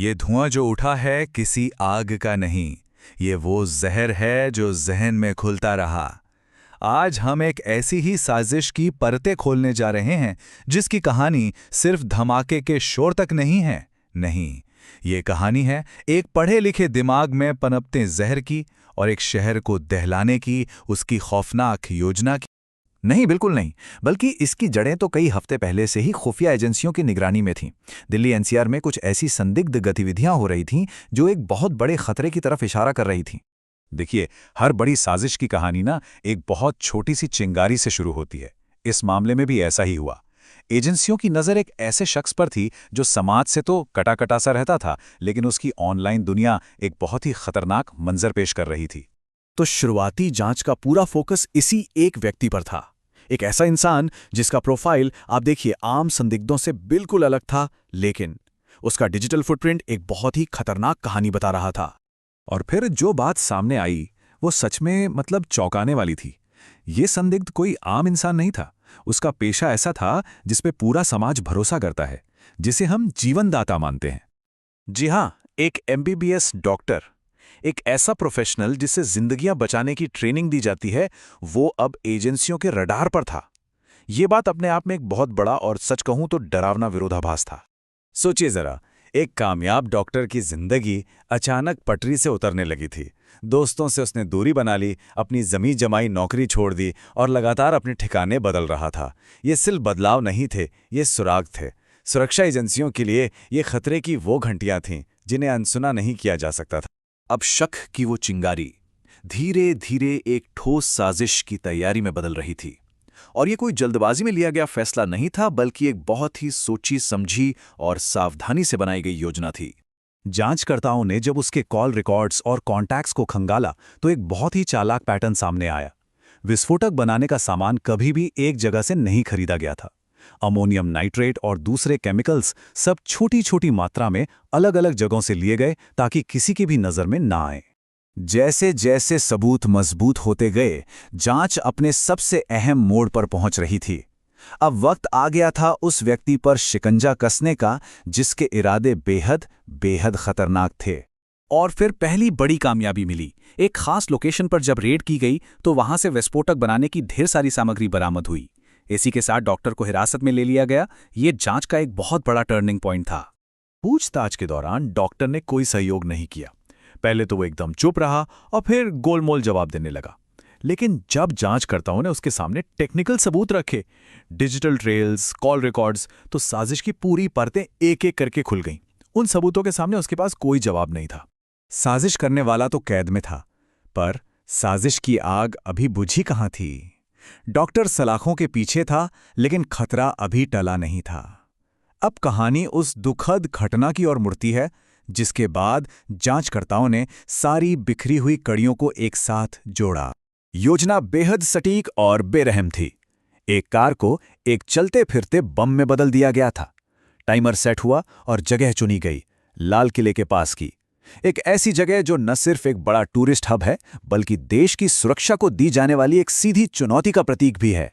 ये धुआं जो उठा है किसी आग का नहीं, ये वो जहर है जो जहन में खुलता रहा। आज हम एक ऐसी ही साजिश की परतें खोलने जा रहे हैं जिसकी कहानी सिर्फ धमाके के शोर तक नहीं है। नहीं, ये कहानी है एक पढ़े लिखे दिमाग में पनपते जहर की और एक शहर को दहलाने की उसकी खौफनाक योजना की। नहीं, बिल्कुल नहीं, बल्कि इसकी जड़ें तो कई हफ्ते पहले से ही खुफिया एजेंसियों की निगरानी में थीं। दिल्ली एनसीआर में कुछ ऐसी संदिग्ध गतिविधियां हो रही थीं जो एक बहुत बड़े खतरे की तरफ इशारा कर रही थीं। देखिए, हर बड़ी साजिश की कहानी ना एक बहुत छोटी सी चिंगारी से शुरू होती है। इस मामले में भी ऐसा ही हुआ। एजेंसियों की नज़र एक ऐसे शख्स पर थी जो समाज से तो कटा कटा सा रहता था, लेकिन उसकी ऑनलाइन दुनिया एक बहुत ही खतरनाक मंजर पेश कर रही थी। तो शुरुआती जांच का पूरा फोकस इसी एक व्यक्ति पर था। एक ऐसा इंसान जिसका प्रोफाइल आप देखिए आम संदिग्धों से बिल्कुल अलग था, लेकिन उसका डिजिटल फुटप्रिंट एक बहुत ही खतरनाक कहानी बता रहा था। और फिर जो बात सामने आई वो सच में चौंकाने वाली थी। ये संदिग्ध कोई आम इंसान नहीं था। उसका पेशा ऐसा था जिसपे पूरा समाज भरोसा करता है, जिसे हम जीवनदाता मानते हैं। जी हां, एक एमबीबीएस डॉक्टर, एक ऐसा प्रोफेशनल जिसे जिंदगियां बचाने की ट्रेनिंग दी जाती है, वो अब एजेंसियों के रडार पर था। ये बात अपने आप में एक बहुत बड़ा और सच कहूं तो डरावना विरोधाभास था। सोचिए जरा, एक कामयाब डॉक्टर की जिंदगी अचानक पटरी से उतरने लगी थी। दोस्तों से उसने दूरी बना ली, अपनी जमी जमाई नौकरी छोड़ दी और लगातार अपने ठिकाने बदल रहा था। ये सिर्फ बदलाव नहीं थे, ये सुराग थे। सुरक्षा एजेंसियों के लिए ये खतरे की वो घंटियां थीं जिन्हें अनसुना नहीं किया जा सकता था। अब शक की वो चिंगारी धीरे धीरे एक ठोस साजिश की तैयारी में बदल रही थी। और ये कोई जल्दबाजी में लिया गया फैसला नहीं था, बल्कि एक बहुत ही सोची समझी और सावधानी से बनाई गई योजना थी। जांचकर्ताओं ने जब उसके कॉल रिकॉर्ड्स और कॉन्टैक्ट्स को खंगाला तो एक बहुत ही चालाक पैटर्न सामने आया। विस्फोटक बनाने का सामान कभी भी एक जगह से नहीं खरीदा गया था। अमोनियम नाइट्रेट और दूसरे केमिकल्स सब छोटी छोटी मात्रा में अलग अलग जगहों से लिए गए ताकि किसी की भी नजर में ना आए। जैसे जैसे सबूत मजबूत होते गए, जांच अपने सबसे अहम मोड़ पर पहुंच रही थी। अब वक्त आ गया था उस व्यक्ति पर शिकंजा कसने का जिसके इरादे बेहद बेहद खतरनाक थे। और फिर पहली बड़ी कामयाबी मिली। एक खास लोकेशन पर जब रेड की गई तो वहां से विस्फोटक बनाने की ढेर सारी सामग्री बरामद हुई। इसी के साथ डॉक्टर को हिरासत में ले लिया गया। ये जांच का एक बहुत बड़ा टर्निंग पॉइंट था। पूछताछ के दौरान डॉक्टर ने कोई सहयोग नहीं किया। पहले तो वो एकदम चुप रहा और फिर गोलमोल जवाब देने लगा। लेकिन जब जांचकर्ताओं ने उसके सामने टेक्निकल सबूत रखे, डिजिटल ट्रेल्स, कॉल रिकॉर्ड्स, तो साजिश की पूरी परतें एक एक करके खुल गईं। उन सबूतों के सामने उसके पास कोई जवाब नहीं था। साजिश करने वाला तो कैद में था, पर साजिश की आग अभी बुझी कहाँ थी। डॉक्टर सलाखों के पीछे था, लेकिन खतरा अभी टला नहीं था। अब कहानी उस दुखद घटना की ओर मुड़ती है जिसके बाद जांचकर्ताओं ने सारी बिखरी हुई कड़ियों को एक साथ जोड़ा। योजना बेहद सटीक और बेरहम थी। एक कार को एक चलते फिरते बम में बदल दिया गया था। टाइमर सेट हुआ और जगह चुनी गई, लाल किले के पास की। एक ऐसी जगह जो न सिर्फ एक बड़ा टूरिस्ट हब है, बल्कि देश की सुरक्षा को दी जाने वाली एक सीधी चुनौती का प्रतीक भी है।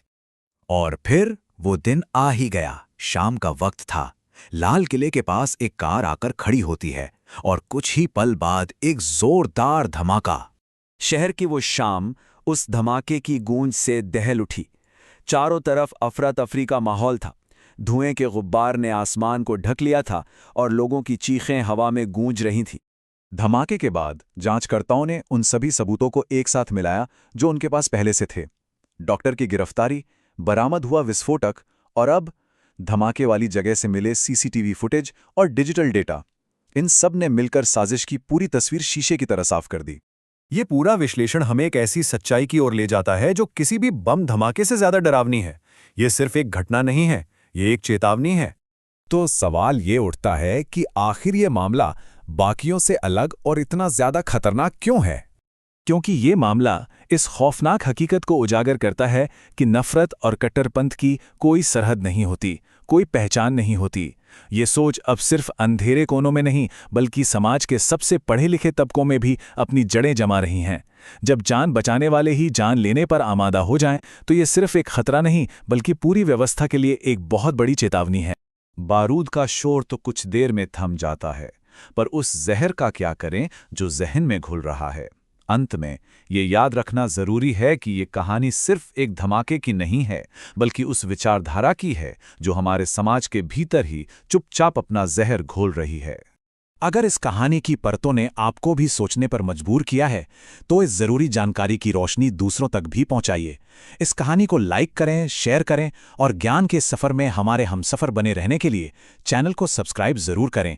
और फिर वो दिन आ ही गया। शाम का वक्त था। लाल किले के पास एक कार आकर खड़ी होती है और कुछ ही पल बाद एक जोरदार धमाका। शहर की वो शाम उस धमाके की गूंज से दहल उठी। चारों तरफ अफरा तफरी का माहौल था। धुएं के गुब्बार ने आसमान को ढक लिया था और लोगों की चीखें हवा में गूंज रही थीं। धमाके के बाद जांचकर्ताओं ने उन सभी सबूतों को एक साथ मिलाया जो उनके पास पहले से थे। डॉक्टर की गिरफ्तारी, बरामद हुआ विस्फोटक और अब धमाके वाली जगह से मिले सीसीटीवी फुटेज और डिजिटल डेटा, इन सब ने मिलकर साजिश की पूरी तस्वीर शीशे की तरह साफ कर दी। ये पूरा विश्लेषण हमें एक ऐसी सच्चाई की ओर ले जाता है जो किसी भी बम धमाके से ज्यादा डरावनी है। ये सिर्फ एक घटना नहीं है, ये एक चेतावनी है। तो सवाल ये उठता है कि आखिर ये मामला बाकियों से अलग और इतना ज्यादा खतरनाक क्यों है? क्योंकि ये मामला इस खौफनाक हकीकत को उजागर करता है कि नफरत और कट्टरपंथ की कोई सरहद नहीं होती, कोई पहचान नहीं होती। ये सोच अब सिर्फ अंधेरे कोनों में नहीं, बल्कि समाज के सबसे पढ़े लिखे तबकों में भी अपनी जड़ें जमा रही हैं। जब जान बचाने वाले ही जान लेने पर आमादा हो जाएं, तो ये सिर्फ एक खतरा नहीं, बल्कि पूरी व्यवस्था के लिए एक बहुत बड़ी चेतावनी है। बारूद का शोर तो कुछ देर में थम जाता है पर उस जहर का क्या करें जो जहन में घुल रहा है। अंत में ये याद रखना जरूरी है कि ये कहानी सिर्फ एक धमाके की नहीं है, बल्कि उस विचारधारा की है जो हमारे समाज के भीतर ही चुपचाप अपना जहर घोल रही है। अगर इस कहानी की परतों ने आपको भी सोचने पर मजबूर किया है, तो इस जरूरी जानकारी की रोशनी दूसरों तक भी पहुंचाइए। इस कहानी को लाइक करें, शेयर करें और ज्ञान के सफर में हमारे हमसफर बने रहने के लिए चैनल को सब्सक्राइब जरूर करें।